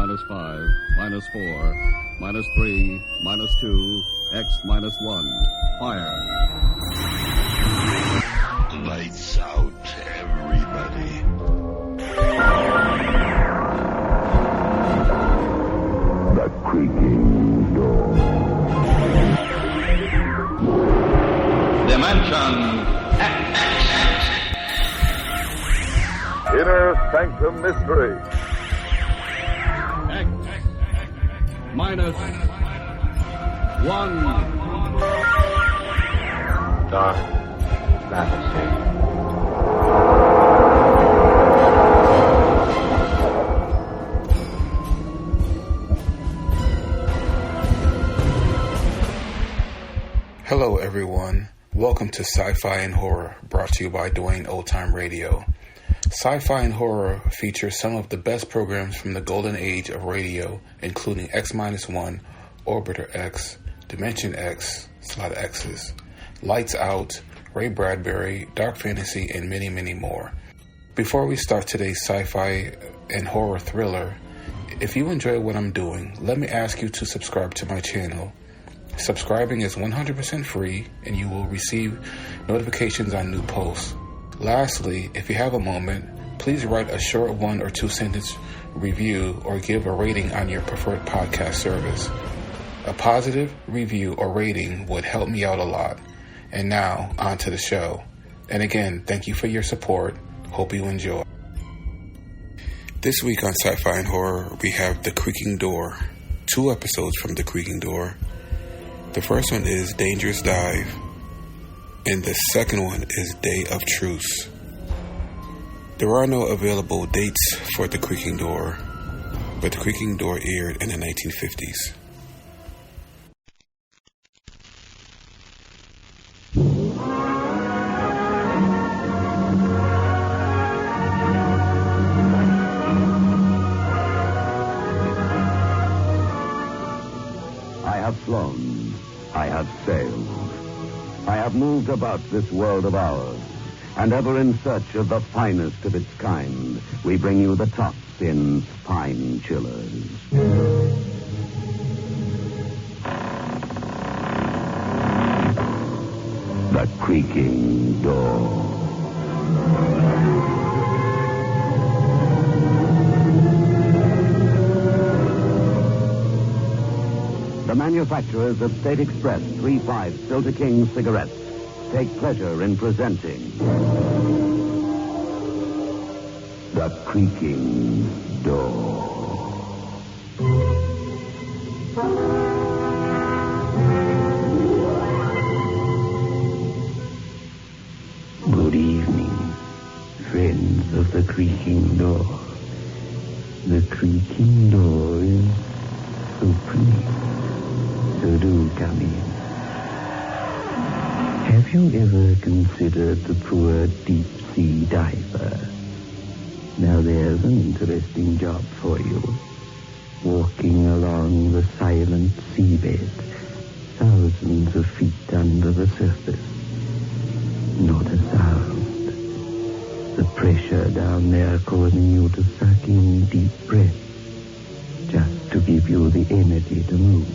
minus 5, minus 4, minus 3, minus 2, X minus 1. Fire. Lights out, everybody. The creaking door. Dimension X. Inner Sanctum Mystery. X minus 1. Dark fantasy. Hello everyone, welcome to Sci-Fi and Horror, brought to you by Dwayne Old Time Radio. Sci-Fi and Horror features some of the best programs from the golden age of radio, including X-1, Orbiter X, Dimension X, it's a lot of X's, Lights Out, Ray Bradbury, Dark Fantasy, and many, many more. Before we start today's sci-fi and horror thriller, if you enjoy what I'm doing, let me ask you to subscribe to my channel. Subscribing is 100% free, and you will receive notifications on new posts. Lastly, if you have a moment, please write a short 1 or 2 sentence review or give a rating on your preferred podcast service. A positive review or rating would help me out a lot. And now, on to the show. And again, thank you for your support. Hope you enjoy. This week on Sci-Fi and Horror, we have The Creaking Door. 2 episodes from The Creaking Door. The first one is Dangerous Dive, and the second one is Day of Truce. There are no available dates for The Creaking Door, but The Creaking Door aired in the 1950s. I have flown. I have sailed. I have moved about this world of ours, and ever in search of the finest of its kind, we bring you the tops in Spine Chillers. The Creaking Door. The manufacturers of State Express 3-5 Filter King cigarettes take pleasure in presenting The Creaking Door. Good evening, friends of The Creaking Door. The Creaking Door is opening. So do come in. Have you ever considered the poor deep-sea diver? Now there's an interesting job for you. Walking along the silent seabed, thousands of feet under the surface. Not a sound. The pressure down there causing you to suck in deep breaths, just to give you the energy to move.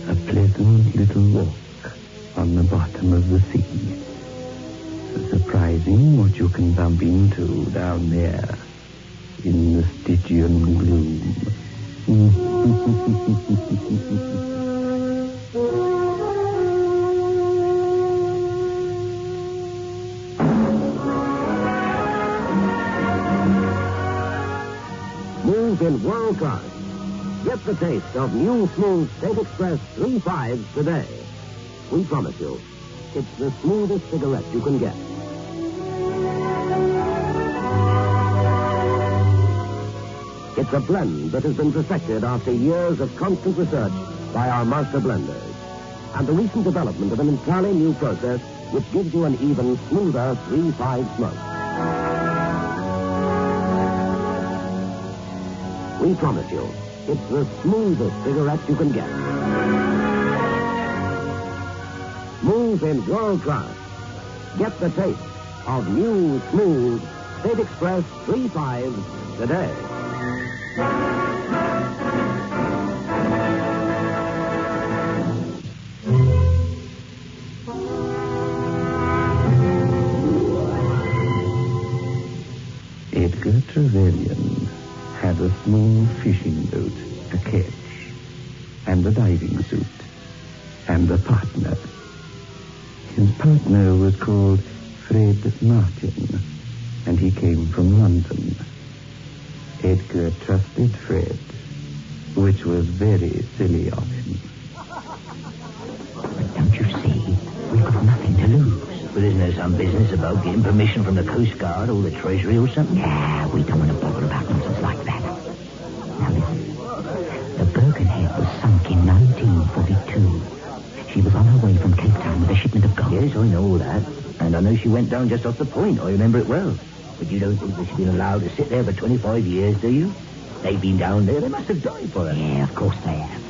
A pleasant little walk on the bottom of the sea. Surprising what you can bump into down there in the Stygian gloom. Move in world class. Get the taste of new smooth State Express 3-5s today. We promise you, it's the smoothest cigarette you can get. It's a blend that has been perfected after years of constant research by our master blenders. And the recent development of an entirely new process which gives you an even smoother 3-5 smoke. We promise you, it's the smoothest cigarette you can get. Smooth in world class. Get the taste of new, smooth State Express 3-5s today. Edgar Trevelyan had a small fishing boat, a ketch, and a diving suit, and a partner. His partner was called Fred Martin, and he came from London. Edgar trusted Fred, which was very silly of him. But don't you see? We've got nothing to lose. But isn't there some business about getting permission from the Coast Guard or the Treasury or something? Yeah, we don't want to bother about nonsense like that. Now listen. The Birkenhead was sunk in 1942. She was on her way from Cape Town with a shipment of gold. Yes, I know all that. And I know she went down just off the point. I remember it well. But you don't think that she's been allowed to sit there for 25 years, do you? They've been down there. They must have died for her. Yeah, of course they have.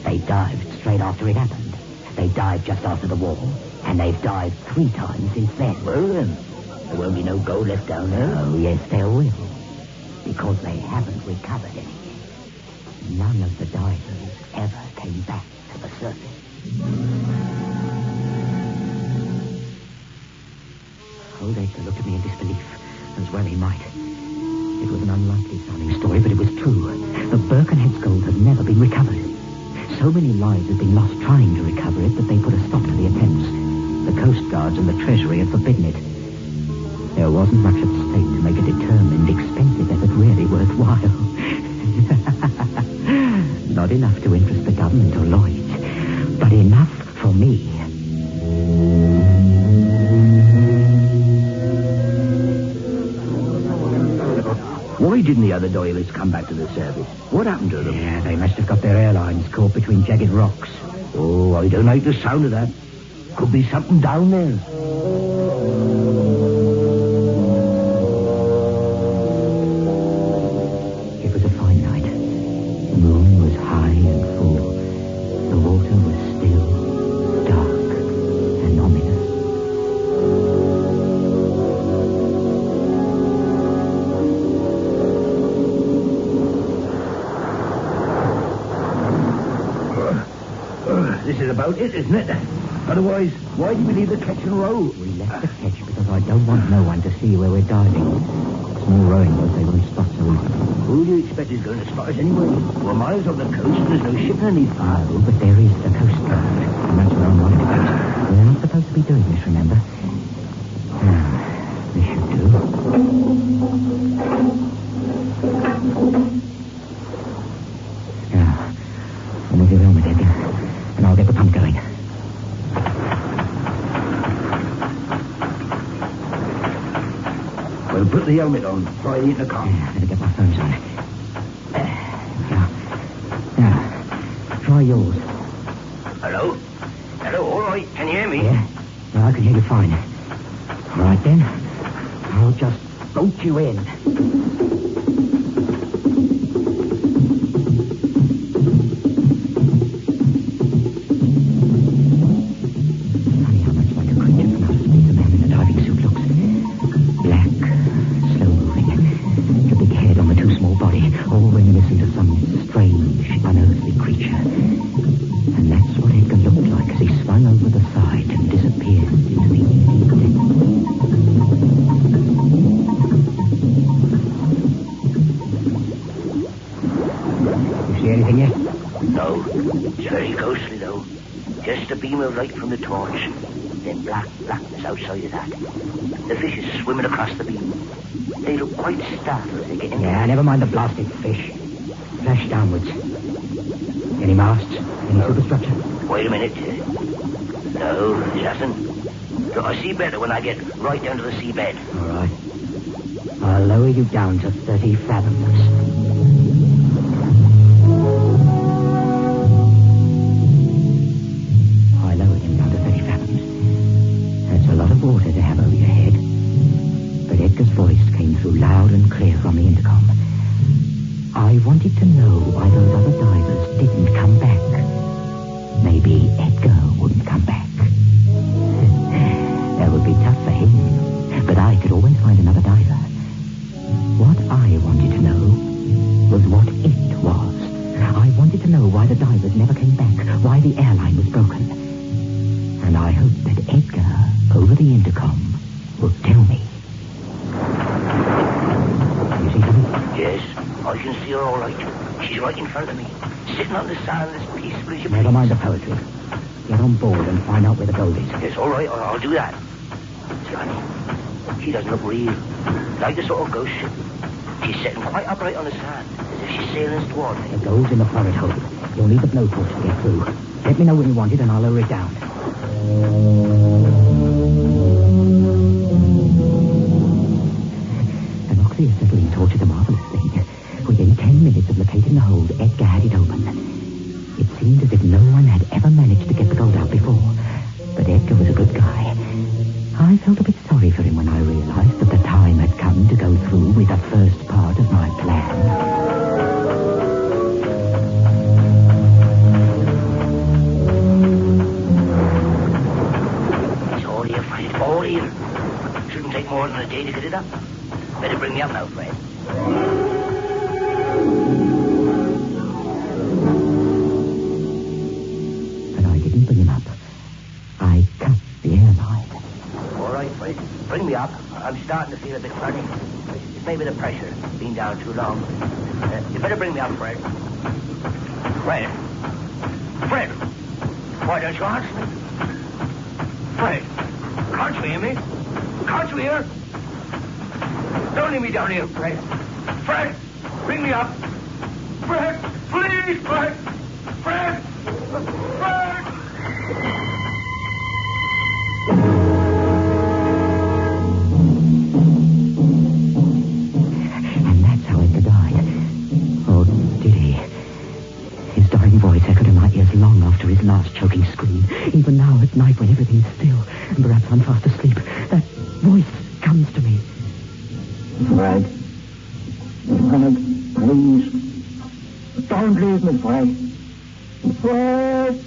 They dived straight after it happened. They dived just after the war. And they've dived 3 times since then. Well, then, there won't be no gold left down there. Oh, yes, there will. Because they haven't recovered any. None of the divers ever came back to the surface. Old Edgar looked at me in disbelief, as well he might. It was an unlikely sounding story, but it was true. The Birkenhead's gold had never been recovered. So many lives had been lost trying to recover it that they put a stop to the attempts. The Coast Guards and the Treasury had forbidden it. There wasn't much at stake to make a determined, expensive effort really worthwhile. Not enough to interest the government or Lloyd, but enough for me. Why didn't the other divers come back to the service? What happened to them? Yeah, they must have got their airlines caught between jagged rocks. Oh, I don't like the sound of that. Could be something down there. It was a fine night. The moon was high and full. The water was still, dark, and ominous. This is about it, isn't it? Otherwise, why did we leave the ketch and row? We left the ketch because I don't want no one to see where we're diving. Small rowing boats, they won't spot so easily. Who do you expect is going to spot us anyway? We're miles off the coast and there's no ship underneath. Oh, but there is the Coast Guard. And that's where I'm wanting to go. We're not supposed to be doing this, remember? Now, this should do. Now, remove your helmet, Edgar, and I'll get the pump going. Well, put the helmet on. Try the intercom. Yeah, better get my phones on. Now, try yours. Hello? Hello, all right. Can you hear me? Yeah. No, I can hear you fine. All right, then. I'll just bolt you in. Funny how much like a creature from outer space a man in a diving suit looks. Black, slow-moving, the big head on the too small body, all reminiscent of some strange, unearthly creature. And that's what Edgar looked like as he swung over the side and disappeared into the evening depths. You see anything yet? No. It's very ghostly, though. Just a beam of light from the torch. Then blackness outside of that. The fish is swimming across the beam. They look quite startled as they get in. Yeah, never mind the blasted fish. Flash downwards. Any masts? Any superstructure? Wait a minute. No, it hasn't. Look, I see better when I get right down to the seabed. All right. I'll lower you down to 30 fathoms. I lowered him down to 30 fathoms. That's a lot of water to have over your head. But Edgar's voice came through loud and clear on the intercom. I wanted to know why those other divers didn't come back. Maybe Edgar wouldn't come back. That would be tough for him. But I could always find another diver. What I wanted to know was what it was. I wanted to know why the divers never came back, why the airline was broken. And I hoped that Edgar, over the intercom, would tell me. Yes, I can see her all right. She's right in front of me, sitting on the sand as peaceful as you Never please. mind the poetry. Get on board and find out where the gold is. Yes, all right, I'll do that. Johnny, she doesn't look real. Like the sort of ghost ship. She's sitting quite upright on the sand, as if she's sailing toward me. The gold's in the forward hold. You'll need the blowtorch to get through. Let me know when you want it and I'll lower it down. An oxy acetylene torch is a marvelous thing. Within 10 minutes of locating the hold, Edgar had it open. It seemed as if no one had ever managed to get the gold out before. But Edgar was a good guy. I felt a bit sorry for him when I realized that the time had come to go through with the first part of my plan. All here. Shouldn't take more than a day to get it up. Better bring me up now, Fred. But I didn't bring him up. I cut the airline. All right, Fred. Bring me up. I'm starting to feel a bit funny. It's maybe the pressure. Been down too long. You better bring me up, Fred. Fred. Fred. Why don't you answer me? Fred. Can't you hear me? Can't you hear? Don't leave me down here, Fred. Fred, bring me up. Fred, please, Fred. Fred! Fred! And that's how Edgar died. Or did he? His dying voice echoed in my ears long after his last choking scream. Even now at night when everything's still, and perhaps I'm fast asleep, that voice comes to me. Fred. Fred, please. Don't leave me, Fred. Fred!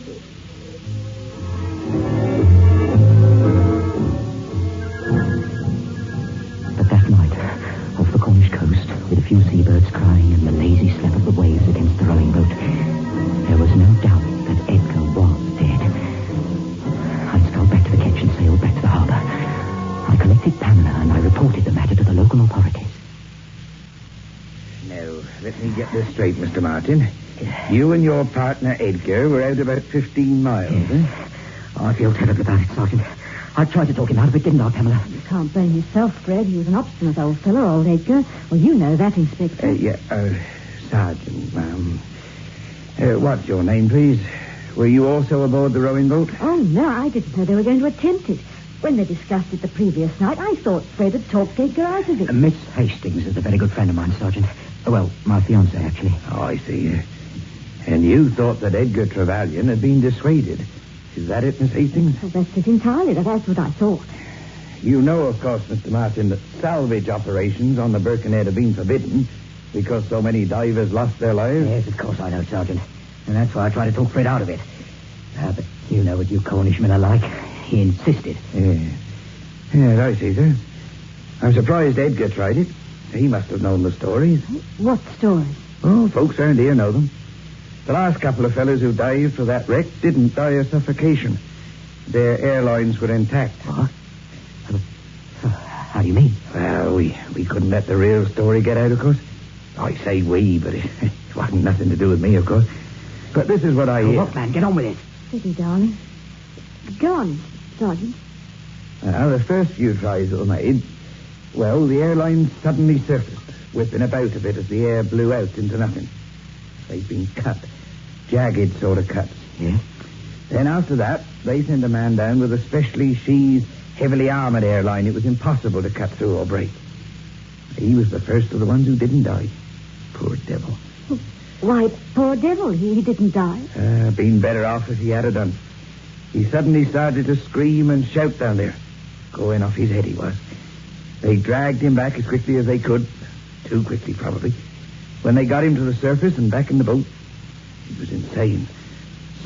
But that night, off the Cornish coast, with a few seabirds crying and the lazy slap of the waves against the rowing boat, there was no doubt that Edgar was dead. I sculled back to the ketch and sailed back to the harbour. I collected Pamela and I reported the matter to the local authorities. Now, let me get this straight, Mr. Martin. You and your partner, Edgar, were out about 15 miles, eh? Oh, I feel terrible about it, Sergeant. I tried to talk him out of it, didn't I, Pamela? You can't blame yourself, Fred. He was an obstinate old fellow, old Edgar. Well, you know that, Inspector. Sergeant, ma'am. What's your name, please? Were you also aboard the rowing boat? Oh, no, I didn't know they were going to attempt it. When they discussed it the previous night, I thought Fred had talked Edgar out of it. Miss Hastings is a very good friend of mine, Sergeant. Well, my fiancée, actually. Oh, I see. And you thought that Edgar Trevelyan had been dissuaded. Is that it, Miss Hastings? Well, that's it entirely. That's what I thought. You know, of course, Mr. Martin, that salvage operations on the Birkenhead have been forbidden because so many divers lost their lives. Yes, of course I know, Sergeant. And that's why I tried to talk Fred out of it. But you know what you Cornishmen are like. He insisted. Yes, I see, sir. I'm surprised Edgar tried it. He must have known the stories. What stories? Oh, folks around here know them. The last couple of fellas who dived for that wreck didn't die of suffocation. Their airlines were intact. What? How do you mean? Well, we couldn't let the real story get out, of course. I say we, but it wasn't nothing to do with me, of course. But this is what I hear. Look, man, get on with it. Steady, darling. Go on, Sergeant. The first few tries that were made, well, the airlines suddenly surfaced, whipping about a bit as the air blew out into nothing. They'd been cut. Jagged sort of cuts. Yeah? Then after that, they sent a man down with a specially sheathed, heavily armoured airline it was impossible to cut through or break. He was the first of the ones who didn't die. Poor devil. Why, poor devil, he didn't die. Been better off if he had a done. He suddenly started to scream and shout down there. Going off his head he was. They dragged him back as quickly as they could. Too quickly, probably. When they got him to the surface and back in the boat, he was insane.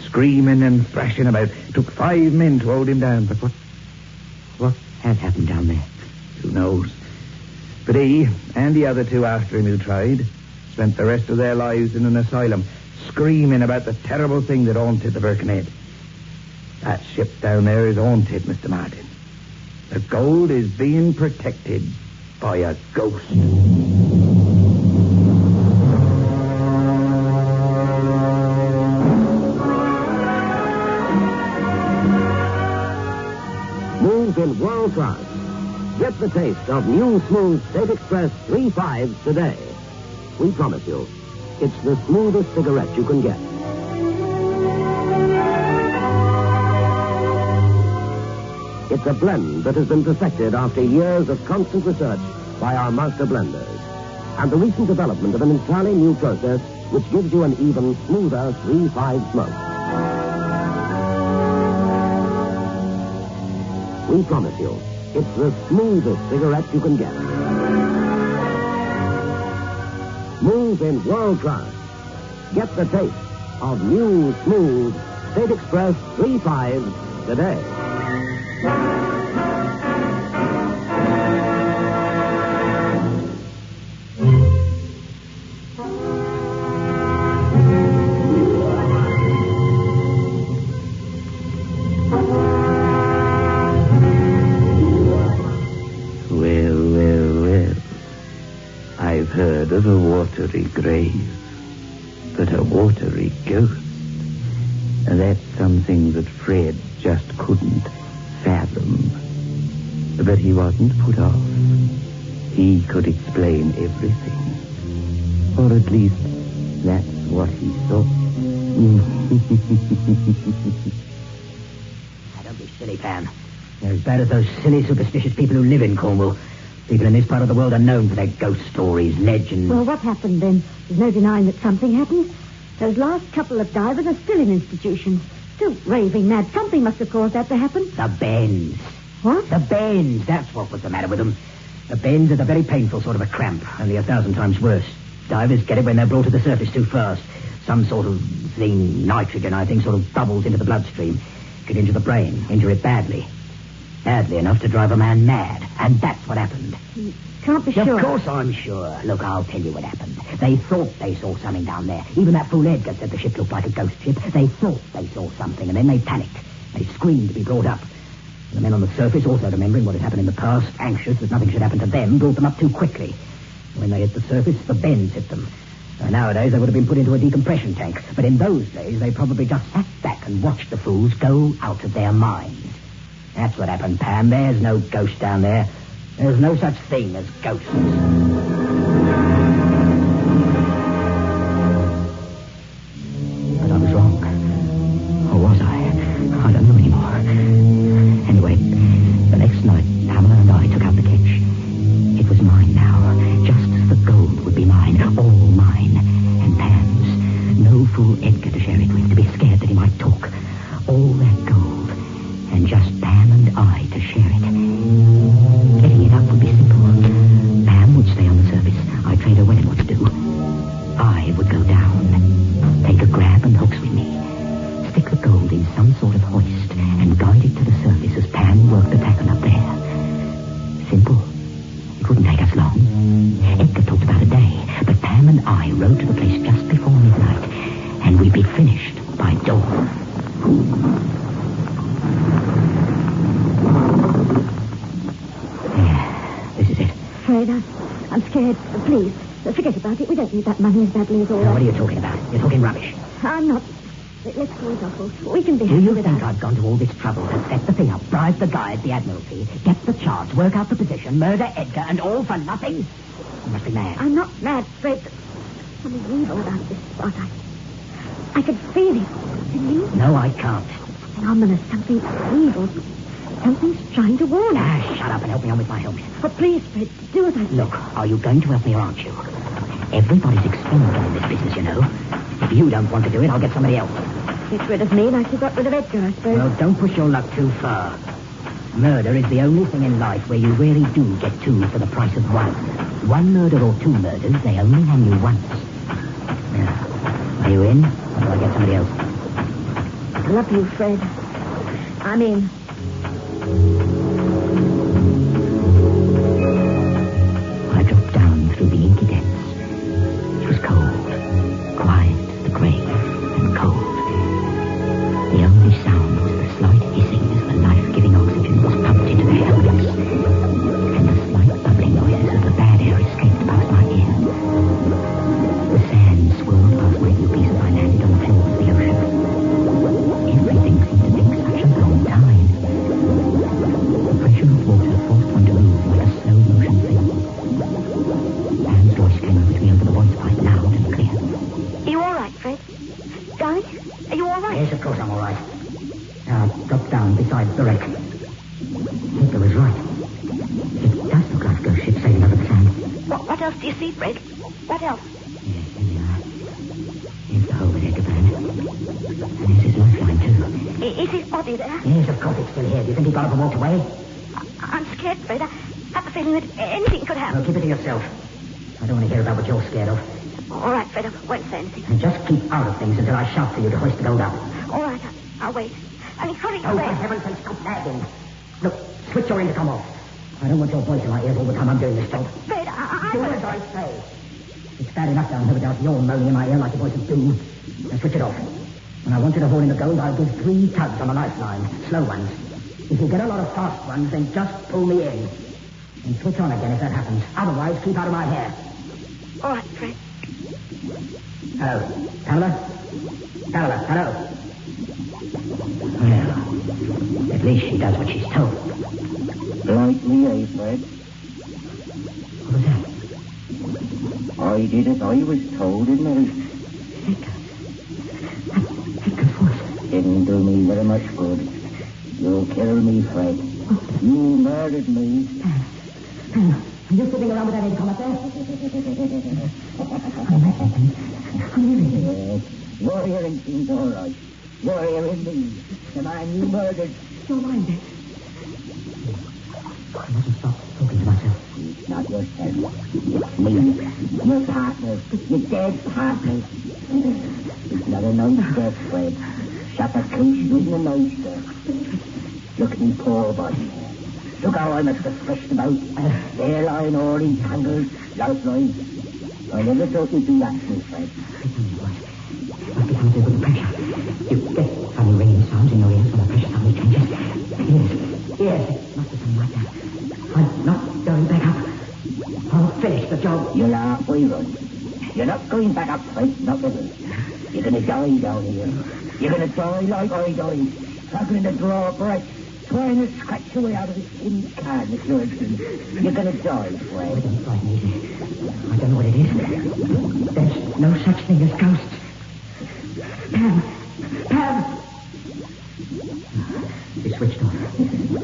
Screaming and thrashing about. Took 5 men to hold him down, but what had happened down there? Who knows? But he and the other 2 after him who tried spent the rest of their lives in an asylum, screaming about the terrible thing that haunted the Birkenhead. That ship down there is haunted, Mr. Martin. The gold is being protected by a ghost. the taste of new smooth State Express 3.5 today. We promise you, it's the smoothest cigarette you can get. It's a blend that has been perfected after years of constant research by our master blenders. And the recent development of an entirely new process which gives you an even smoother 3.5 smoke. We promise you, it's the smoothest cigarette you can get. Smooth in world class. Get the taste of new, smooth State Express 3.5 today. Heard of a watery grave, but a watery ghost. And that's something that Fred just couldn't fathom. But he wasn't put off. He could explain everything. Or at least, that's what he thought. Don't be silly, Pam. You're as bad as those silly, superstitious people who live in Cornwall. People in this part of the world are known for their ghost stories, legends. Well, what happened then? There's no denying that something happened. Those last couple of divers are still in institutions. Still raving mad. Something must have caused that to happen. The bends. What? The bends. That's what was the matter with them. The bends are the very painful sort of a cramp, only 1,000 times worse. Divers get it when they're brought to the surface too fast. Some sort of thing, nitrogen, I think, sort of bubbles into the bloodstream. Get into the brain, injure it badly. Badly enough to drive a man mad. And that's what happened. You can't be sure. Of course I'm sure. Look, I'll tell you what happened. They thought they saw something down there. Even that fool Edgar said the ship looked like a ghost ship. They thought they saw something, and then they panicked. They screamed to be brought up. The men on the surface, also remembering what had happened in the past, anxious that nothing should happen to them, brought them up too quickly. When they hit the surface, the bends hit them. Nowadays, they would have been put into a decompression tank. But in those days, they probably just sat back and watched the fools go out of their minds. That's what happened, Pam. There's no ghost down there. There's no such thing as ghosts. But I was wrong. Or was I? I don't know anymore. Anyway, the next night, Pamela and I took out the catch. It was mine now, just as the gold would be mine, all mine, and Pam's. No fool Edgar to share it with, to be scared that he might talk. All that gold, and just Pam and I to share it. Getting it up would be simple. Pam would stay on the surface. I'd trade her when and what to do. I would go down, take a grab and hooks with me, stick the gold in some sort of hoist, and guide it to the surface as Pam worked the tackle up there. Simple. It wouldn't take us long. Edgar talked about a day, but Pam and I rode to the place just before midnight, and we'd be finished by dawn. This is it. Fred, I'm scared. Please, forget about it. We don't need that money as badly as all that. What are you talking about? You're talking rubbish. I'm not. Let's call it off. We can be Do happy you with think that. I've gone to all this trouble to set the thing up, bribe the guy at the Admiralty, get the charts, work out the position, murder Edgar, and all for nothing? You must be mad. I'm not mad, Fred. Something evil about this spot. I could feel it. Can you? No, I can't. Something ominous, something evil. Something's trying to warn us. Shut up and help me on with my helmet. But please, Fred, do as I say. Look, are you going to help me or aren't you? Everybody's expendable in this business, you know. If you don't want to do it, I'll get somebody else. Get rid of me like you got rid of Edgar, I suppose. Well, don't push your luck too far. Murder is the only thing in life where you really do get two for the price of one. One murder or two murders, they only hang you once. Now, are you in? Or do I get somebody else? I love you, Fred. I mean... I dropped down through the inky depths. It was cold, quiet, the grave, and cold. The only sound was the slight hissing as the life-giving oxygen was pumped into the helmets, and the slight bubbling noises as the bad air escaped past my ear. The sand swirled past my earpiece as I landed on the floor of the ocean. Everything seemed to take such a long time. see, Fred. What else? Yes, there we are. Here's the hole with Edgar Van. And there's his lifeline, too. Is his body there? Yes, of course it's still here. Do you think he got up and walked away? I'm scared, Fred. I have the feeling that anything could happen. Well, keep it to yourself. I don't want to hear about what you're scared of. All right, Fred. I won't say anything. And just keep out of things until I shout for you to hoist the gold up. All right, I'll wait. I mean, hurry, Oh, Fred. for heaven's sake, stop nagging. Look, switch your intercom off. I don't want your voice in my ears all the time I'm doing this job. Fred, I Do as I say. It's bad enough down here without your moaning in my ear like the voice of doom. Now switch it off. When I want you to haul in the gold, I'll give 3 tugs on the lifeline. Slow ones. If you get a lot of fast ones, then just pull me in. And switch on again if that happens. Otherwise, keep out of my hair. All right, Fred. Hello. Pamela? Pamela, hello. Well, at least she does what she's told. Like me, eh, Fred? What was that? I did as I was told, didn't I? Edgar's voice. Didn't do me very much good. You'll kill me, Fred. You murdered me. Are you sitting around with that intercom up there? Yes. You're hearing things all right. You're hearing me. The man you murdered. Your mind, then. I mustn't stop talking to myself. It's not yourself. It's me. Your partner. Your dead partner. It's not a nice death, Fred. Suffocation isn't a nice death. Look at me poor body. Look how I must have threshed about. There lying all entangled, lifeline. I never thought you'd do that to me, Fred. Must be something with the pressure. You get funny ringing sounds in your ears when the pressure suddenly changes. Yes, it must be something like that. I'm not going back up. I'll finish the job. You're halfway run. You're not going back up, Fred, not ever. You're going to die down here. You're going to die like I died, struggling to draw a breath, trying to scratch your way out of this tin can, Miss Lurchton. You're going to die, Fred. Don't frighten me. I don't know what it is. There's no such thing as ghosts. Pam! He switched off.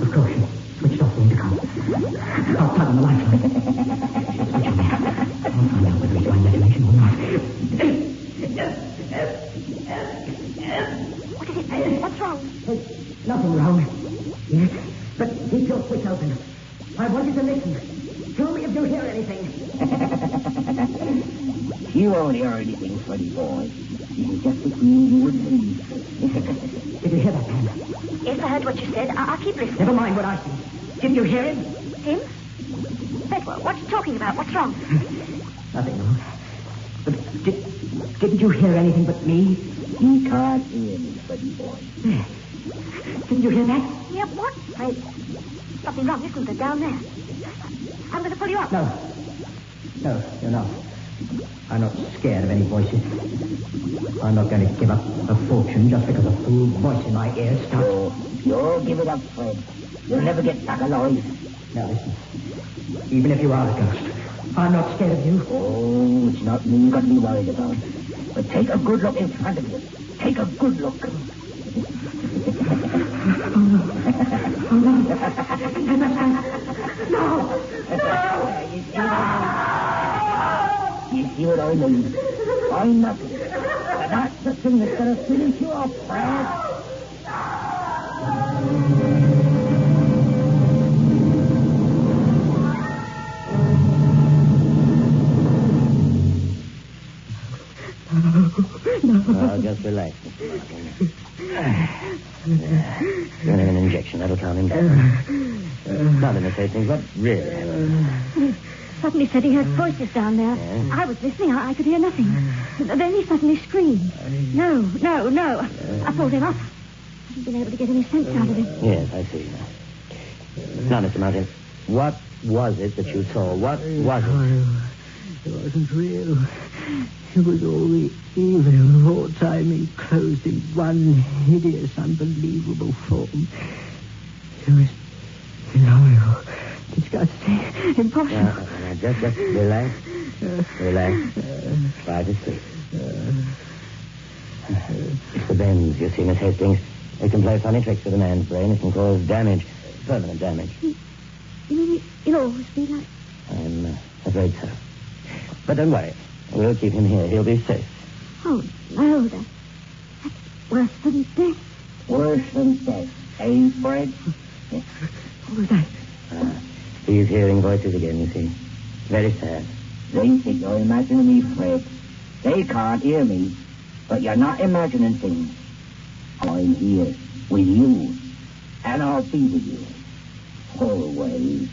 Of course, he switched off the intercom. I'll plug on the lifeline. Switch on there. I'll find out whether he's my imagination or not. What is it? What's wrong? There's nothing wrong. Yes, but keep your switch open. I want you to listen. Tell me if you hear anything. You won't hear anything, Freddy boy. This is just between you and me. Did you hear that, Pam? Yes, I heard what you said. I'll keep listening. Never mind what I said. Did you hear him? Him? Fred, what are you talking about? What's wrong? Nothing wrong. But didn't you hear anything but me? You can't hear me, Freddy boy. Didn't you hear that? Yeah, what? Fred? Something wrong, isn't there, down there? I'm going to pull you up. No, you're not. I'm not scared of any voices. I'm not going to give up a fortune just because a fool voice in my ear starts. You'll give it up, Fred. You'll never get back alive. Now listen. Even if you are a ghost, I'm not scared of you. Oh, it's not me you've got to be worried about. But take a good look in front of you. Take a good look. Oh, no. You see what I mean? I'm nothing. But that's the thing that's going to finish you off, Fred. No, just relax. Give him an injection. That'll calm him down. Not imitating, but really. Suddenly said he heard voices down there. Yeah. I was listening. I could hear nothing. Then he suddenly screamed. No. I pulled him up. I haven't been able to get any sense out of him. Yes, I see. Now, Mr. Martin, what was it that you saw? What was it? It wasn't real. It was all the evil of all time enclosed in one hideous, unbelievable form. It was phenomenal, disgusting, impossible. Just relax. Relax. Try to sleep. It's the bends you see, Miss Hastings. It can play funny tricks with a man's brain. It can cause damage, permanent damage. You mean it'll always be like... I'm afraid so. But don't worry. We'll keep him here. He'll be safe. Oh, no, that's worse than death. Worse than death. Eh, Fred? What was that? He's hearing voices again, you see. Very sad. They think you're imagining me, Fred. They can't hear me, but you're not imagining things. I'm here with you, and I'll be with you always.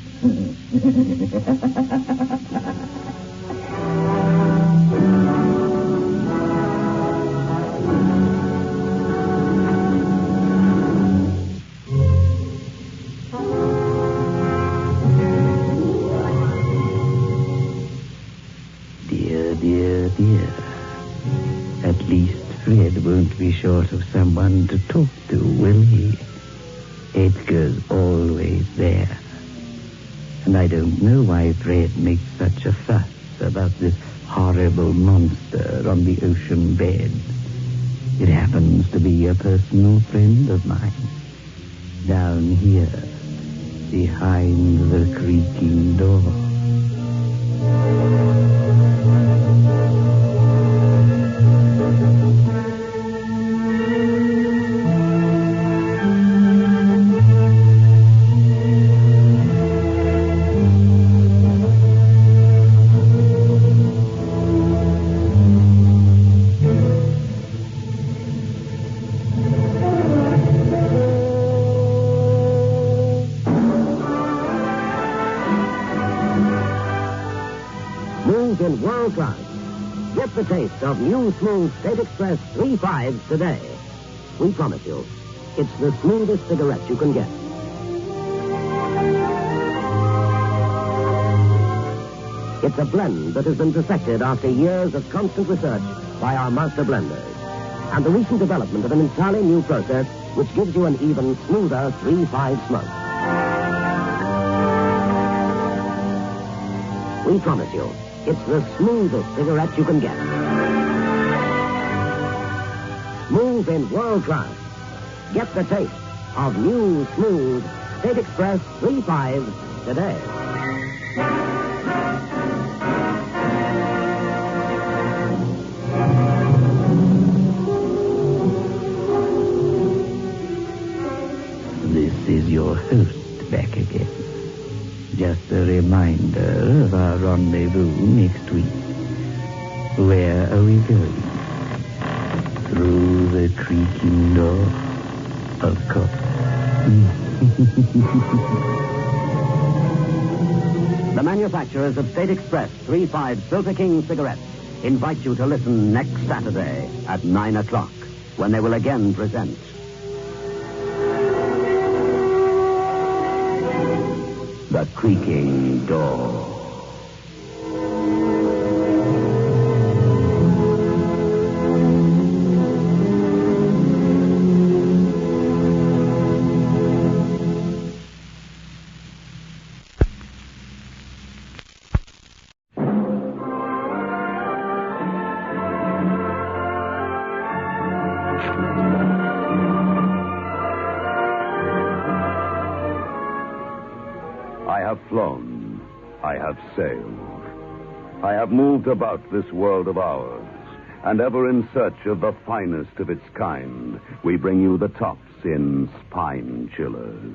Dear. At least Fred won't be short of someone to talk to, will he? Edgar's always there. And I don't know why Fred makes such a fuss about this horrible monster on the ocean bed. It happens to be a personal friend of mine. Down here, behind the creaking door. In world class. Get the taste of new smooth State Express 3.5s today. We promise you, it's the smoothest cigarette you can get. It's a blend that has been perfected after years of constant research by our master blenders. And the recent development of an entirely new process which gives you an even smoother 3.5 smoke. We promise you, it's the smoothest cigarette you can get. Smooth in world class. Get the taste of new, smooth State Express 3.5 today. This is your host back again. Just a reminder of our rendezvous next week. Where are we going? Through the creaking door? Of course. The manufacturers of State Express 3.5 Filter King cigarettes invite you to listen next Saturday at 9 o'clock when they will again present The Creaking Door. I have flown. I have sailed. I have moved about this world of ours, and ever in search of the finest of its kind, we bring you the tops in spine chillers.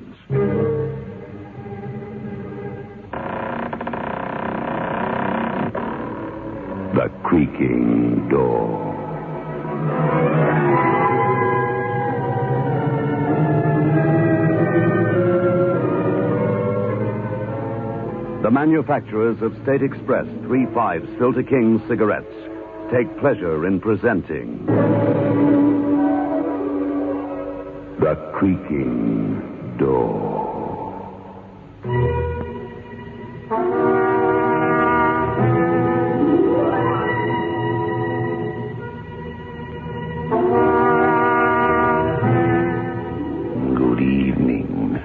The Creaking Door. The manufacturers of State Express 3.5 Filter King cigarettes take pleasure in presenting The Creaking Door. Good evening,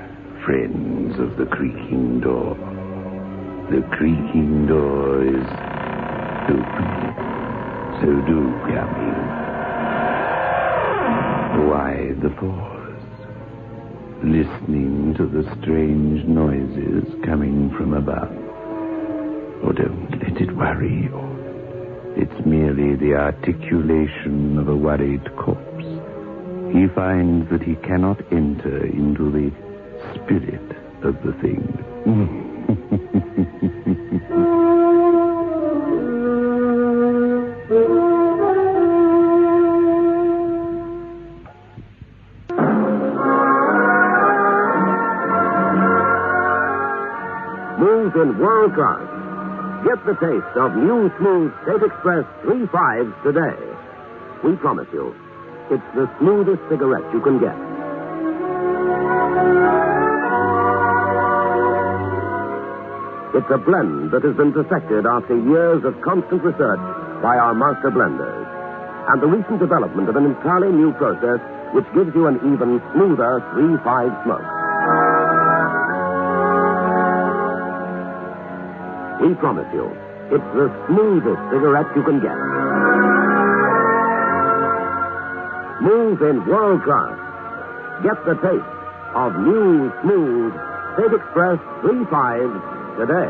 friends of the Creaking Door. The creaking door is open, so do come in. Why the pause? Listening to the strange noises coming from above. Oh, don't let it worry you. It's merely the articulation of a worried corpse. He finds that he cannot enter into the spirit of the thing. Smooth in world class. Get the taste of new smooth State Express 3/5s today. We promise you, it's the smoothest cigarette you can get. It's a blend that has been perfected after years of constant research by our master blenders. And the recent development of an entirely new process which gives you an even smoother 3/5 smoke. We promise you, it's the smoothest cigarette you can get. Smooth in world class. Get the taste of new, smooth State Express 3/5s today.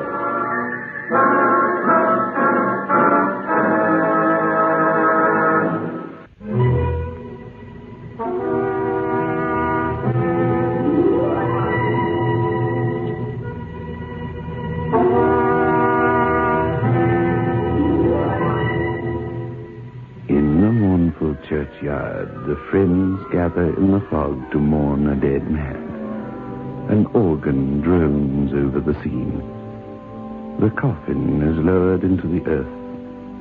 Churchyard, the friends gather in the fog to mourn a dead man. An organ drones over the scene. The coffin is lowered into the earth,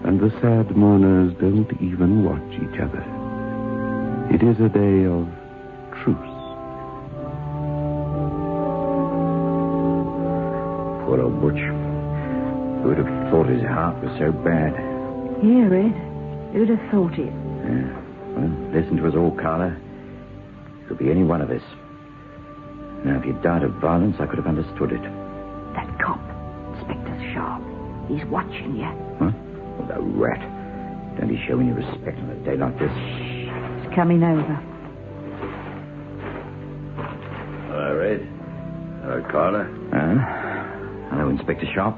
and the sad mourners don't even watch each other. It is a day of truce. Poor old Butch. Who would have thought his heart was so bad? Yeah, Red. Who'd have thought it? Yeah. Well, listen to us all, Carla. It could be any one of us. Now, if you'd died of violence, I could have understood it. That cop, Inspector Sharp, he's watching you. Huh? Oh, the rat. Don't he show any respect on a day like this? Shh. It's coming over. Hello, Red. Hello, Carla. Hello, Inspector Sharp.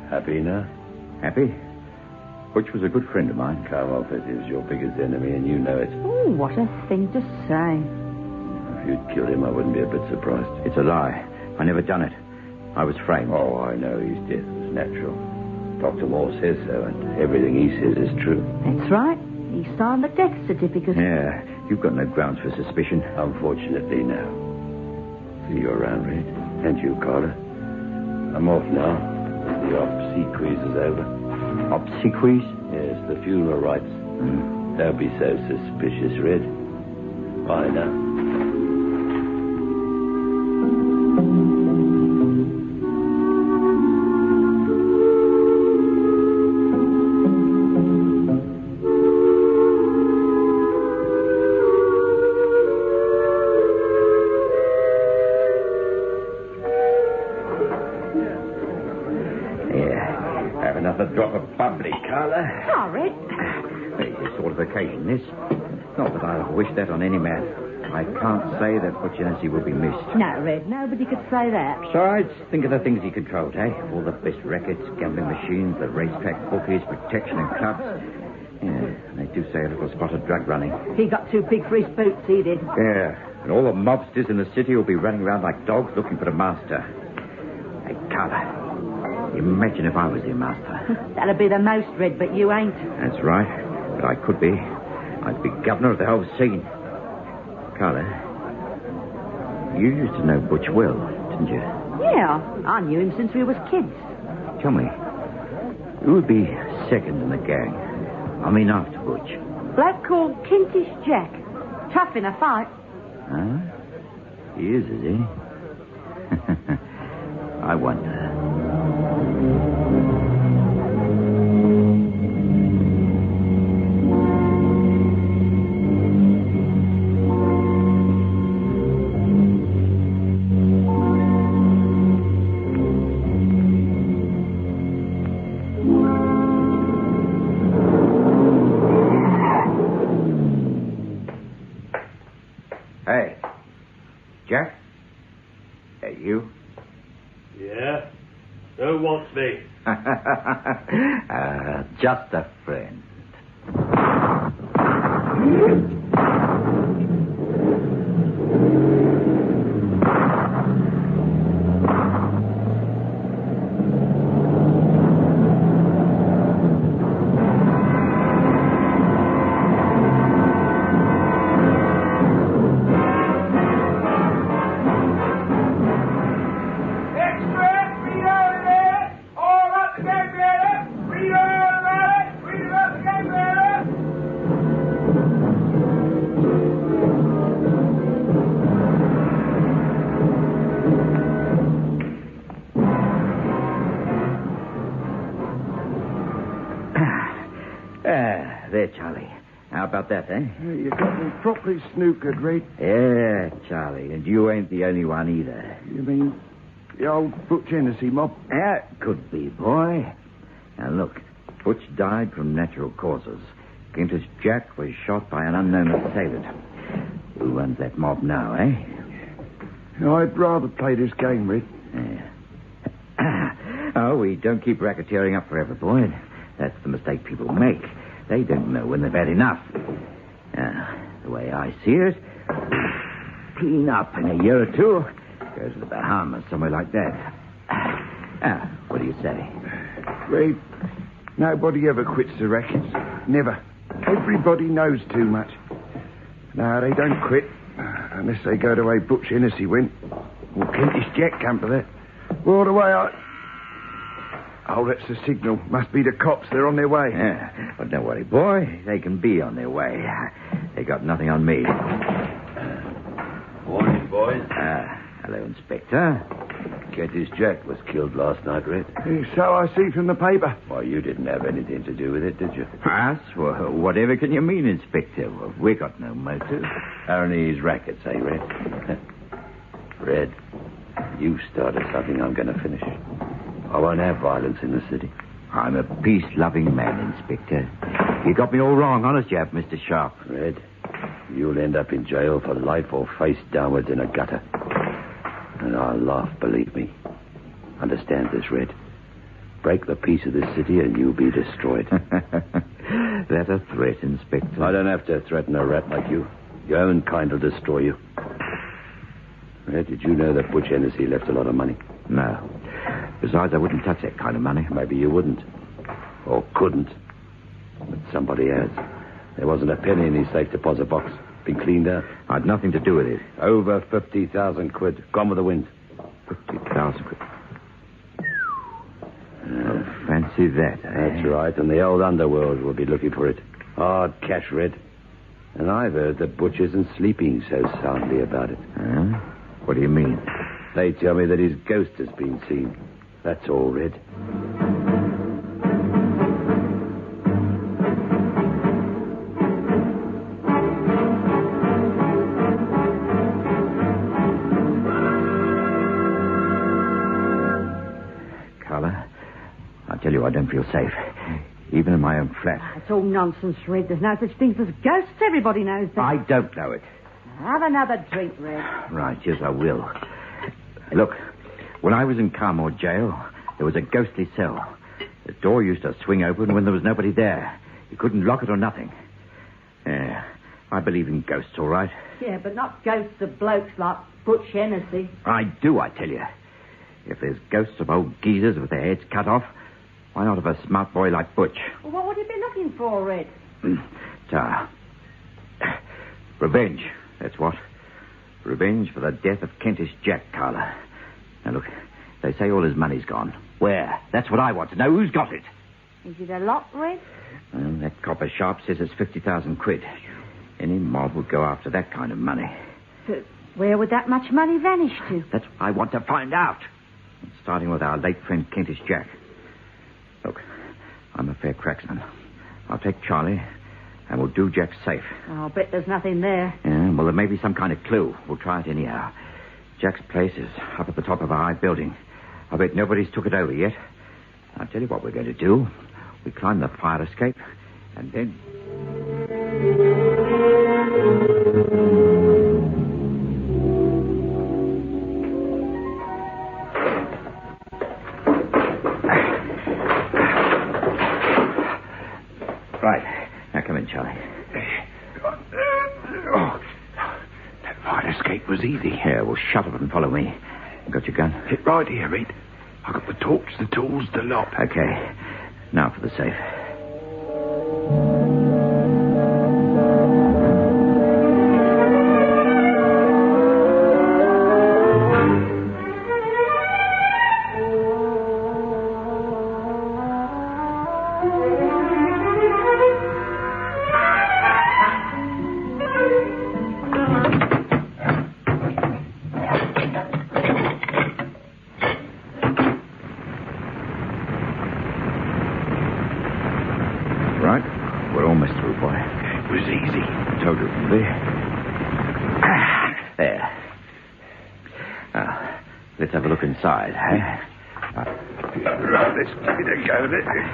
Happy now? Happy? Butch was a good friend of mine. Come off it. He was your biggest enemy, and you know it. Oh, what a thing to say. If you'd killed him, I wouldn't be a bit surprised. It's a lie. I never done it. I was framed. Oh, I know. His death was natural. Dr. Moore says so, and everything he says is true. That's right. He signed the death certificate. Yeah, you've got no grounds for suspicion. Unfortunately, no. See you around, Red. And you, Carla. I'm off now. The obsequies is over. Obsequies? Yes, the funeral rites. Don't be so suspicious, Red. Bye now. Another drop of bubbly, Carla. Oh, Red. It's a sort of occasion, this. Not that I wish that on any man. I can't say that Butch Hennessy will be missed. No, Red, nobody could say that. Besides, think of the things he controlled, eh? All the best rackets, gambling machines, the racetrack bookies, protection and clubs. Yeah, they do say a little spot of drug running. He got too big for his boots, he did. Yeah, and all the mobsters in the city will be running around like dogs looking for the master. Hey, Carla. Imagine if I was their master. That'd be the most, Red, but you ain't. That's right. But I could be. I'd be governor of the whole scene. Carla, you used to know Butch well, didn't you? Yeah, I knew him since we was kids. Tell me, who would be second in the gang? I mean, after Butch. Bloke called Kentish Jack. Tough in a fight. Huh? He is he? I wonder. Hey, Jack? Hey, you? Yeah? Who wants me? Just a friend. There, Charlie. How about that, eh? You got me properly snookered, Red. Yeah, Charlie. And you ain't the only one either. You mean the old Butch Hennessy mob? Could be, boy. Now, look. Butch died from natural causes. Kentish Jack was shot by an unknown assailant. Who runs that mob now, eh? I'd rather play this game, Red. Yeah. Oh, we don't keep racketeering up forever, boy. That's the mistake people make. They don't know when they've had enough. The way I see it, clean up in a year or two, go to the Bahamas, somewhere like that. What do you say? Red, nobody ever quits the rackets. Never. Everybody knows too much. No, they don't quit unless they go the way Butch Hennessy went. Or Kentish Jack come to that. Well, the way I... Oh, that's the signal. Must be the cops. They're on their way. Yeah. But don't worry, boy. They can be on their way. They got nothing on me. Morning, boys. Hello, Inspector. Kentish Jack was killed last night, Red. So I see from the paper. Well, you didn't have anything to do with it, did you? Us? Well, whatever can you mean, Inspector? Well, we got no motive. Only his rackets, eh, Red? Red, you started something I'm going to finish. I won't have violence in the city. I'm a peace-loving man, Inspector. You got me all wrong, honest you have, Mr. Sharp. Red, you'll end up in jail for life or face downwards in a gutter. And I'll laugh, believe me. Understand this, Red. Break the peace of this city and you'll be destroyed. That a threat, Inspector? I don't have to threaten a rat like you. Your own kind will destroy you. Red, did you know that Butch Hennessy left a lot of money? No. Besides, I wouldn't touch that kind of money. Maybe you wouldn't. Or couldn't. But somebody has. There wasn't a penny in his safe deposit box. Been cleaned out. I'd nothing to do with it. Over 50,000 quid. Gone with the wind. 50,000 quid. Oh, fancy that, eh? That's right, and the old underworld will be looking for it. Hard cash, Red. And I've heard that Butch isn't sleeping so soundly about it. Huh? What do you mean? They tell me that his ghost has been seen. That's all, Red. Carla, I tell you, I don't feel safe. Even in my own flat. It's all nonsense, Red. There's no such thing as ghosts. Everybody knows that. I don't know it. Have another drink, Red. Right, yes, I will. Look, when I was in Carmore jail, there was a ghostly cell. The door used to swing open when there was nobody there. You couldn't lock it or nothing. Yeah, I believe in ghosts, all right. Yeah, but not ghosts of blokes like Butch Hennessy. I do, I tell you. If there's ghosts of old geezers with their heads cut off, why not of a smart boy like Butch? Well, what would you be looking for, Red? Revenge, that's what. Revenge for the death of Kentish Jack, Carla. Now, look, they say all his money's gone. Where? That's what I want to know. Who's got it? Is it a lot, Red? Well, that copper sharp says it's 50,000 quid. Any mob would go after that kind of money. But where would that much money vanish to? That's what I want to find out. Starting with our late friend Kentish Jack. Look, I'm a fair cracksman. I'll take Charlie, and we'll do Jack safe. I'll bet there's nothing there. Yeah, well, there may be some kind of clue. We'll try it anyhow. Jack's place is up at the top of a high building. I bet nobody's took it over yet. I'll tell you what we're going to do. We climb the fire escape, and then... Now, come in, Charlie. Oh, that fire escape was easy. Yeah, well, shut up and follow me. You got your gun? Right here, Red. I got the torch, the tools, the lot. Okay. Now for the safe. Inside, eh? Right, let's give it a go.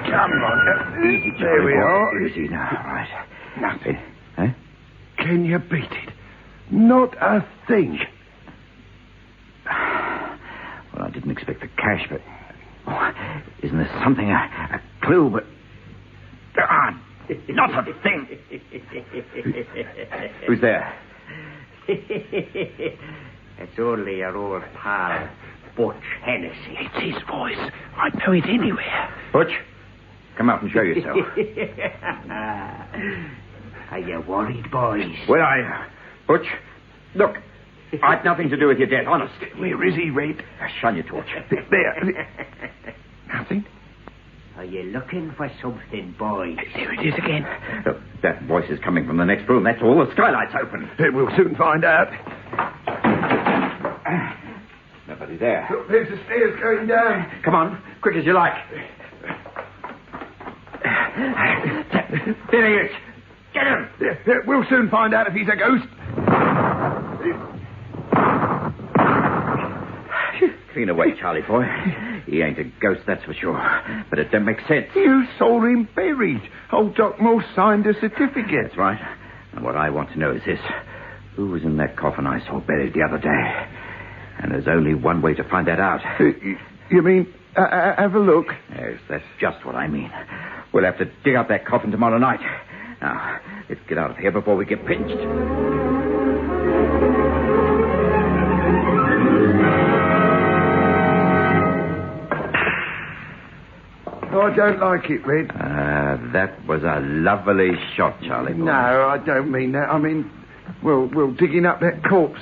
Come on. Easy, there we are. Easy now, right. Nothing. Eh? Can you beat it? Not a thing. Well, I didn't expect the cash, but... Oh, isn't there something, a clue, but... not a thing. Who's there? It's only your old pal, Butch Hennessy. It's his voice. I'd know it anywhere. Butch, come out and show yourself. Are you worried, boys? Where are you? Butch, look, I've nothing to do with your death, honest. Where is he, Red? Shine your torch. There. Nothing? Are you looking for something, boys? There it is again. Look, that voice is coming from the next room. That's all. The skylight's open. We'll soon find out. Nobody there. Look, there's the stairs going down. Come on, quick as you like. There he is. Get him. We'll soon find out if he's a ghost. Clean away, Charlie boy. He ain't a ghost, that's for sure. But it don't make sense. You saw him buried. Old Doc Morse signed a certificate. That's right. And what I want to know is this. Who was in that coffin I saw buried the other day? And there's only one way to find that out. You mean, have a look? Yes, that's just what I mean. We'll have to dig up that coffin tomorrow night. Now, let's get out of here before we get pinched. I don't like it, Red. That was a lovely shot, Charlie boy. No, I don't mean that. I mean, well, digging up that corpse.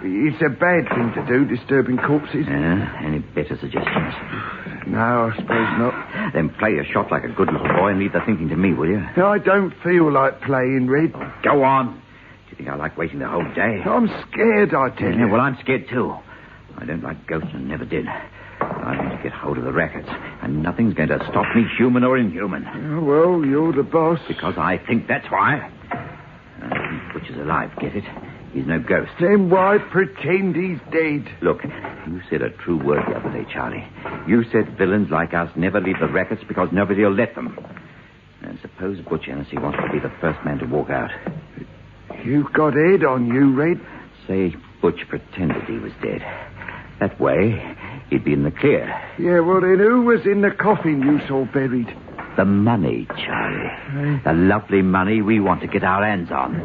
It's a bad thing to do, disturbing corpses. Any better suggestions? No, I suppose not. Then play your shot like a good little boy and leave the thinking to me, will you? I don't feel like playing, Red. Go on. Do you think I like waiting the whole day? I'm scared, I tell you. Well, I'm scared too. I don't like ghosts and never did. I want to get hold of the rackets, and nothing's going to stop me, human or inhuman. Oh, well, you're the boss. Because I think that's why. Butch is alive, get it? He's no ghost. Then why pretend he's dead? Look, you said a true word the other day, Charlie. You said villains like us never leave the rackets because nobody will let them. And suppose Butch Hennessy wants to be the first man to walk out. You've got Ed on you, Red. Say Butch pretended he was dead. That way, he'd be in the clear. Yeah, well, then who was in the coffin you saw buried? The money, Charlie. The lovely money we want to get our hands on.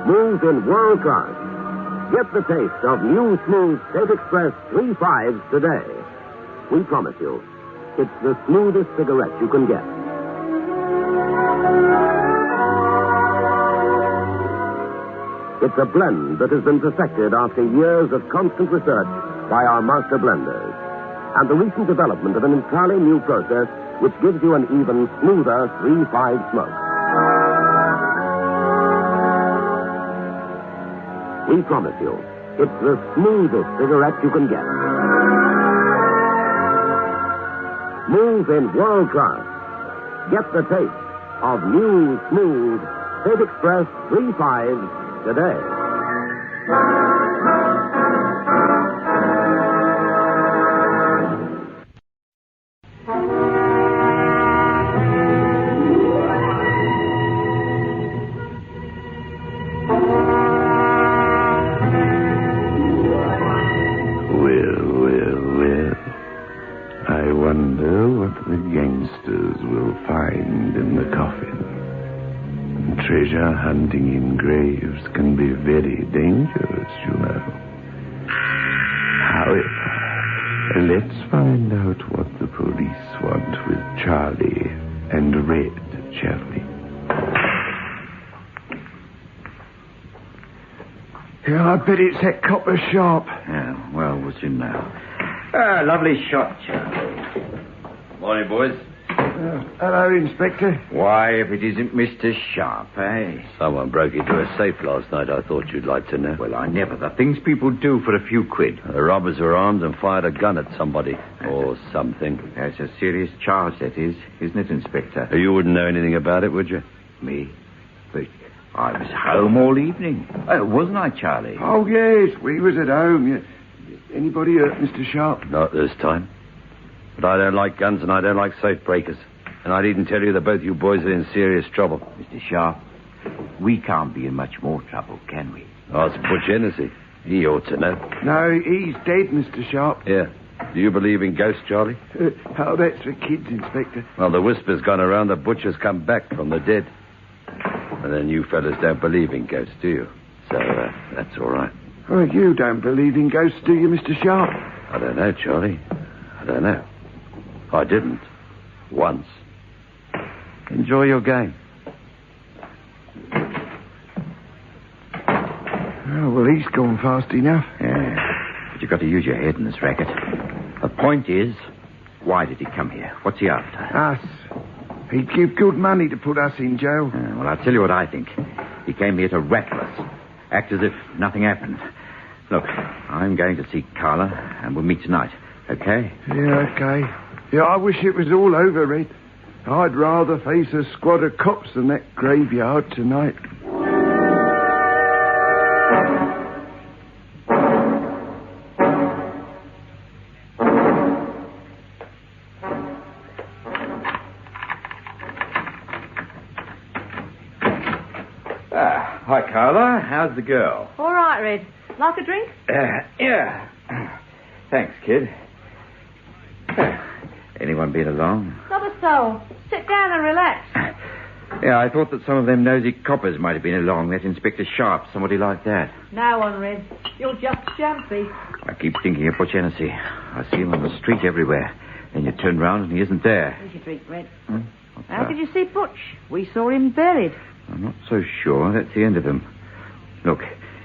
Smooth in world class. Get the taste of new smooth State Express 3.5s today. We promise you, it's the smoothest cigarette you can get. It's a blend that has been perfected after years of constant research by our master blenders. And the recent development of an entirely new process which gives you an even smoother 3.5 smoke. We promise you, it's the smoothest cigarette you can get. Smooth in world class. Get the taste of new, smooth State Express 3.5s today. hunting in graves can be very dangerous, you know. However, let's find out what the police want with Charlie and Red, shall we? Yeah, I bet it's that copper sharp. Yeah, well, what's in now? Lovely shot, Charlie. Morning, boys. Hello, Inspector. Why, if it isn't Mr. Sharp, eh? Someone broke into a safe last night, I thought you'd like to know. Well, I never. The things people do for a few quid. The robbers were armed and fired a gun at somebody. Or something. That's a serious charge, that is. Isn't it, Inspector? You wouldn't know anything about it, would you? Me? But I was home all evening. Wasn't I, Charlie? Oh, yes, we was at home. Yeah. Anybody hurt Mr. Sharp? Not this time. But I don't like guns and I don't like safe breakers. And I needn't tell you that both you boys are in serious trouble. Mr. Sharp, we can't be in much more trouble, can we? Ask Butch Hennessy. He ought to know. No, he's dead, Mr. Sharp. Yeah. Do you believe in ghosts, Charlie? Oh, that's for kids, Inspector. Well, the whisper's gone around that Butch has come back from the dead. And then you fellas don't believe in ghosts, do you? So, that's all right. Oh, you don't believe in ghosts, do you, Mr. Sharp? I don't know, Charlie. I don't know. I didn't. Once. Enjoy your game. Oh, well, he's gone fast enough. Yeah, but you've got to use your head in this racket. The point is, why did he come here? What's he after? Us. He'd give good money to put us in jail. Well, I'll tell you what I think. He came here to rattle us. Act as if nothing happened. Look, I'm going to see Carla, and we'll meet tonight. Okay? Yeah, okay. Yeah, I wish it was all over, Red. I'd rather face a squad of cops than that graveyard tonight. Hi, Carla. How's the girl? All right, Red. Like a drink? Yeah. Thanks, kid. Anyone been along? Not a soul. Sit down and relax. Yeah, I thought that some of them nosy coppers might have been along. That Inspector Sharp, somebody like that. No one, Red. You're just jumpy. I keep thinking of Butch Hennessy. I see him on the street everywhere. Then you turn round and he isn't there. Here's your drink, Red. How could you see Butch? We saw him buried. I'm not so sure that's the end of him. Look,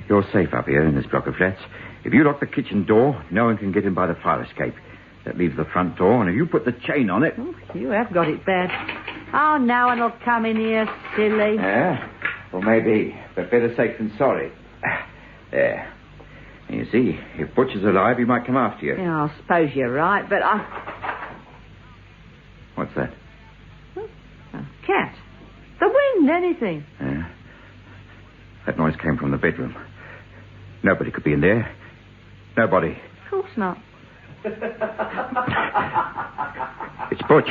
you're safe up here in this block of flats. If you lock the kitchen door, no one can get in by the fire escape. That leaves the front door, and if you put the chain on it... Oh, you have got it bad. Oh, no one will come in here, silly. Yeah? Well, maybe, but better safe than sorry. There. And you see, if Butch is alive, he might come after you. Yeah, I suppose you're right, but I... What's that? A cat. The wind, anything. Yeah. That noise came from the bedroom. Nobody could be in there. Nobody. Of course not. It's Butch.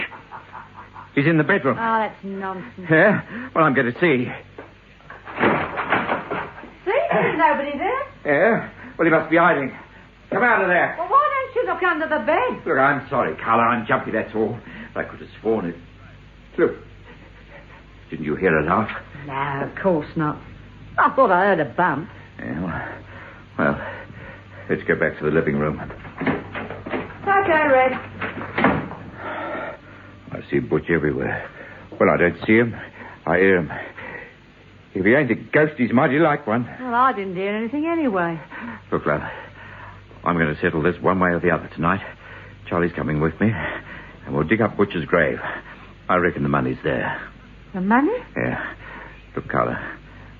He's in the bedroom. Oh, that's nonsense. Yeah? Well, I'm going to see. See? There's nobody there. Yeah? Well, he must be hiding. Come out of there. Well, why don't you look under the bed? Look, I'm sorry, Carla. I'm jumpy, that's all. I could have sworn it. Look. Didn't you hear a laugh? No, of course not. I thought I heard a bump. Yeah, well, let's go back to the living room. Okay, Red. I see Butch everywhere. Well, I don't see him. I hear him. If he ain't a ghost, he's mighty like one. Well, I didn't hear anything anyway. Look, love, I'm going to settle this one way or the other tonight. Charlie's coming with me, and we'll dig up Butch's grave. I reckon the money's there. The money? Yeah. Look, Carla,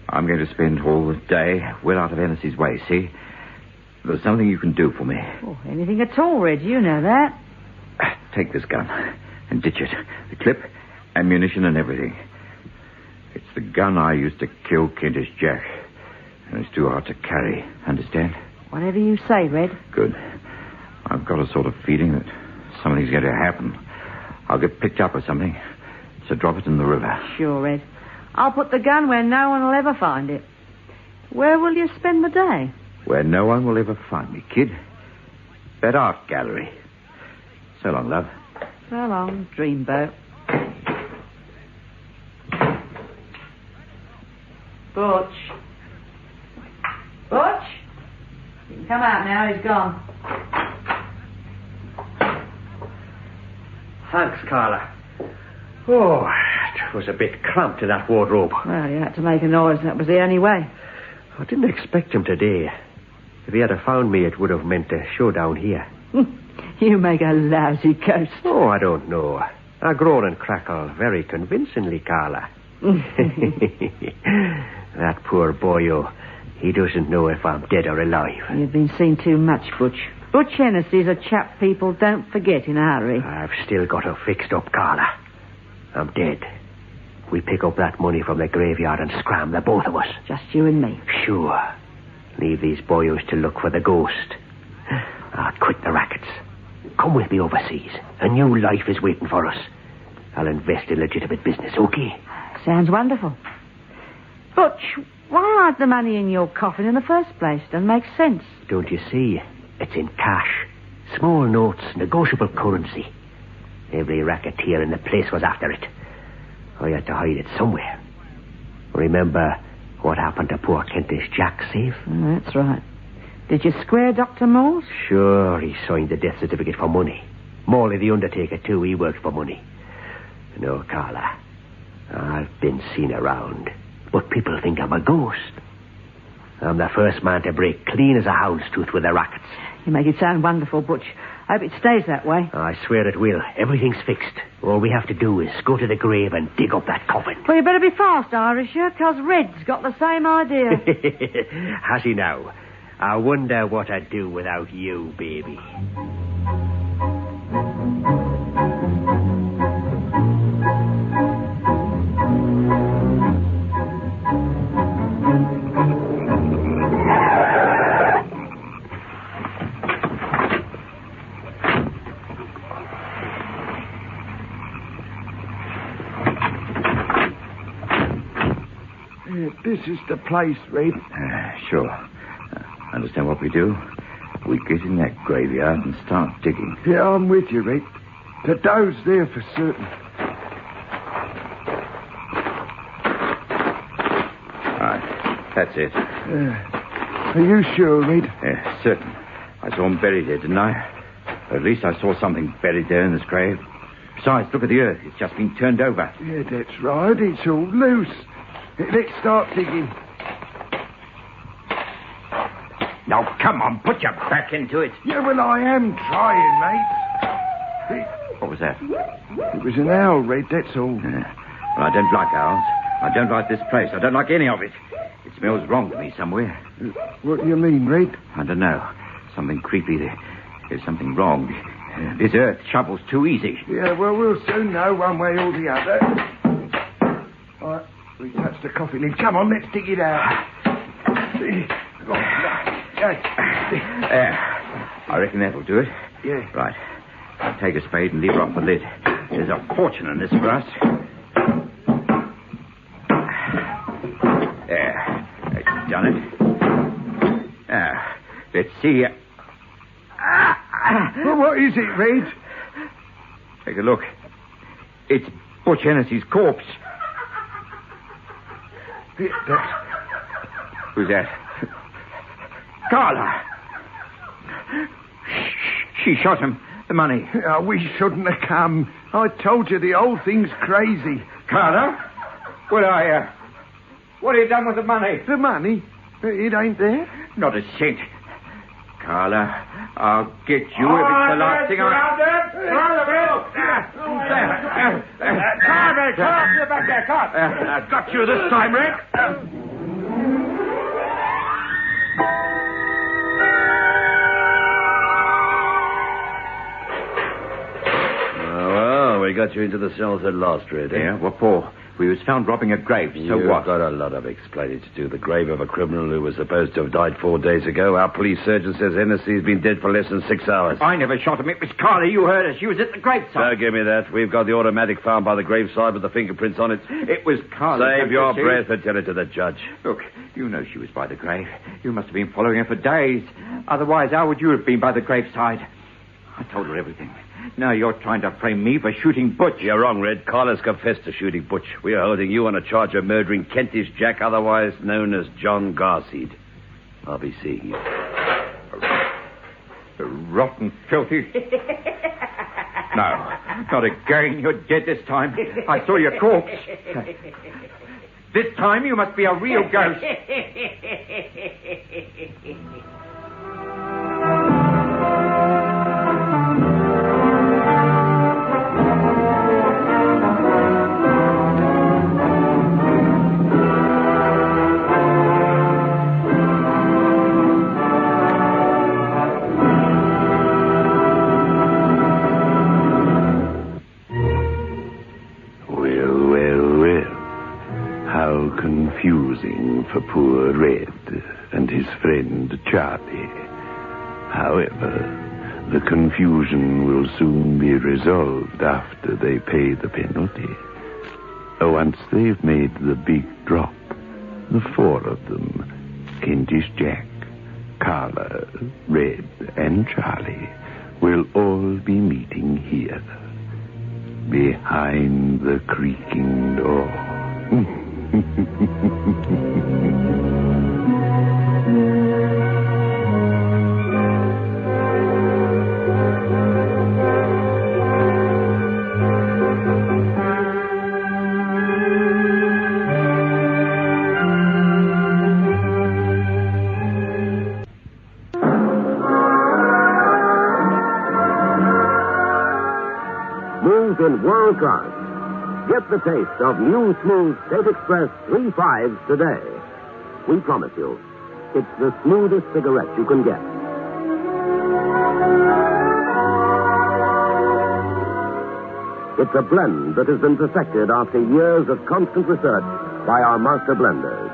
I'm going to spend all the day well out of Hennessy's way, see? There's something you can do for me. Oh, anything at all, Red. You know that. Take this gun and ditch it. The clip, ammunition, and everything. It's the gun I used to kill Kentish Jack. And it's too hard to carry. Understand? Whatever you say, Red. Good. I've got a sort of feeling that something's going to happen. I'll get picked up or something. So drop it in the river. Sure, Red. I'll put the gun where no one will ever find it. Where will you spend the day? Where no one will ever find me, kid. That art gallery. So long, love. So long, dreamboat. Butch? Butch? You can come out now, he's gone. Thanks, Carla. Oh, it was a bit cramped in that wardrobe. Well, you had to make a noise. That was the only way. I didn't expect him today. If he had found me, it would have meant a showdown here. You make a lousy ghost. Oh, I don't know. I groan and crackle very convincingly, Carla. That poor boyo, he doesn't know if I'm dead or alive. You've been seen too much, Butch. Butch Hennessy's a chap people don't forget in a hurry. I've still got her fixed up, Carla. I'm dead. We pick up that money from the graveyard and scram, the both of us. Just you and me. Sure. Leave these boyos to look for the ghost. I'll quit the rackets. Come with me overseas. A new life is waiting for us. I'll invest in legitimate business, okay? Sounds wonderful. Butch, why hide the money in your coffin in the first place? Doesn't make sense. Don't you see? It's in cash. Small notes, negotiable currency. Every racketeer in the place was after it. I had to hide it somewhere. Remember what happened to poor Kentish Jack's safe? That's right. Did you square Dr. Morse? Sure, he signed the death certificate for money. Morley the undertaker, too, he worked for money. No, Carla, I've been seen around, but people think I'm a ghost. I'm the first man to break clean as a hound's tooth with the rackets. You make it sound wonderful, Butch. I hope it stays that way. I swear it will. Everything's fixed. All we have to do is go to the grave and dig up that coffin. Well, you better be fast, Irisher, because Red's got the same idea. Has he now? I wonder what I'd do without you, baby. This is the place, Red. Sure. Understand what we do? We get in that graveyard and start digging. Yeah, I'm with you, Red. The dough's there for certain. Right. That's it. Are you sure, Red? Yeah, certain. I saw him buried there, didn't I? Or at least I saw something buried there in this grave. Besides, look at the earth. It's just been turned over. Yeah, that's right. It's all loose. Let's start digging. Now, come on, put your back into it. Yeah, well, I am trying, mate. What was that? It was an owl, Red, that's all. Well, I don't like owls. I don't like this place. I don't like any of it. It smells wrong to me somewhere. What do you mean, Red? I don't know. Something creepy. There's something wrong. This earth shovel's too easy. Yeah, well, we'll soon know one way or the other. All right, we touched the coffin lid. Come on, let's dig it out. I reckon that'll do it. Yeah. Right. I'll take a spade and lever off the lid. There's a fortune in this for us. There. That's done it. Let's see. Well, what is it, Red? Take a look. It's Butch Hennessy's corpse. Who's that? Carla! She shot him. The money. Oh, we shouldn't have come. I told you the whole thing's crazy. Carla? What have you done with the money? The money? It ain't there? Not a cent. Carla, I'll get you if it's the last thing I... I've got you this time, Rick. Well, we got you into the cells at last, Red. Yeah, what for? We was found robbing a grave, so You've what? got a lot of explaining to do. The grave of a criminal who was supposed to have died 4 days ago. Our police surgeon says Hennessy's been dead for less than 6 hours. I never shot him. It was Carla. You heard her. She was at the graveside. Don't give me that. We've got the automatic found by the graveside with the fingerprints on it. It was Carla. Save your breath and tell it to the judge. Look, you know she was by the grave. You must have been following her for days. Otherwise, how would you have been by the graveside? I told her everything. Now you're trying to frame me for shooting Butch. You're wrong, Red. Carla's confessed to shooting Butch. We are holding you on a charge of murdering Kentish Jack, otherwise known as John Garseed. I'll be seeing you. Rotten, filthy. No, not again. You're dead this time. I saw your corpse. This time you must be a real ghost. Confusing for poor Red and his friend Charlie. However, the confusion will soon be resolved after they pay the penalty. Once they've made the big drop, the four of them, Kentish Jack, Carla, Red, and Charlie, will all be meeting here, behind the creaking door. Move in world class. Get the taste of new smooth State Express 3.5s today. We promise you, it's the smoothest cigarette you can get. It's a blend that has been perfected after years of constant research by our master blenders.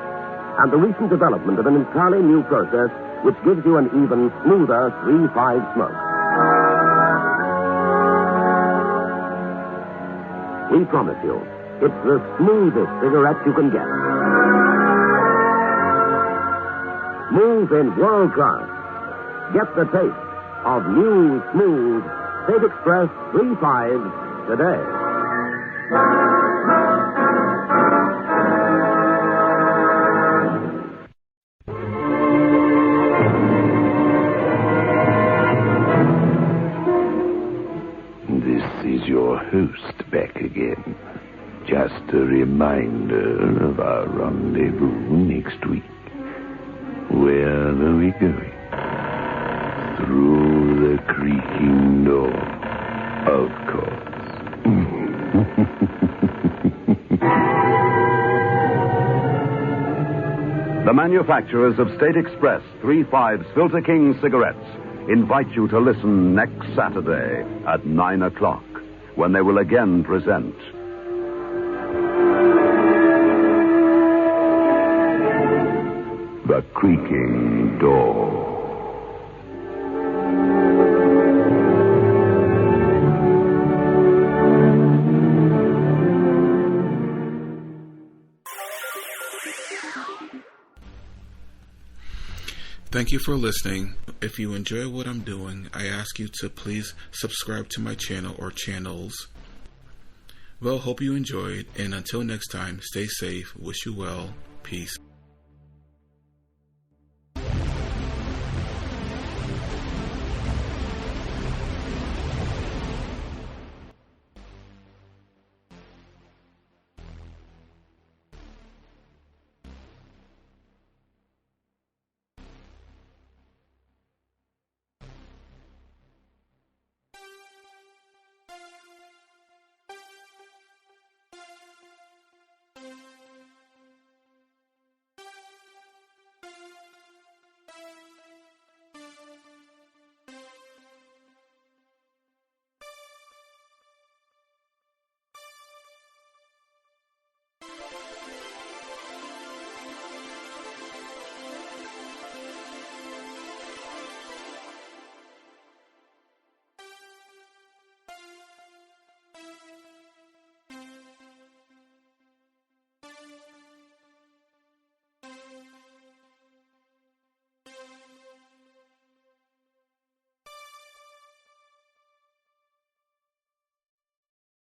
And the recent development of an entirely new process which gives you an even smoother 3.5 smoke. We promise you, it's the smoothest cigarette you can get. Smooth in world class. Get the taste of new, smooth State Express 3.5s today. Your host back again. Just a reminder of our rendezvous next week. Where are we going? Through the creaking door, of course. The manufacturers of State Express 3.5 Filter King cigarettes invite you to listen next Saturday at 9 o'clock. When they will again present The Creaking Door. Thank you for listening. If you enjoy what I'm doing, I ask you to please subscribe to my channel or channels. Well, hope you enjoyed, and until next time, stay safe, wish you well, peace.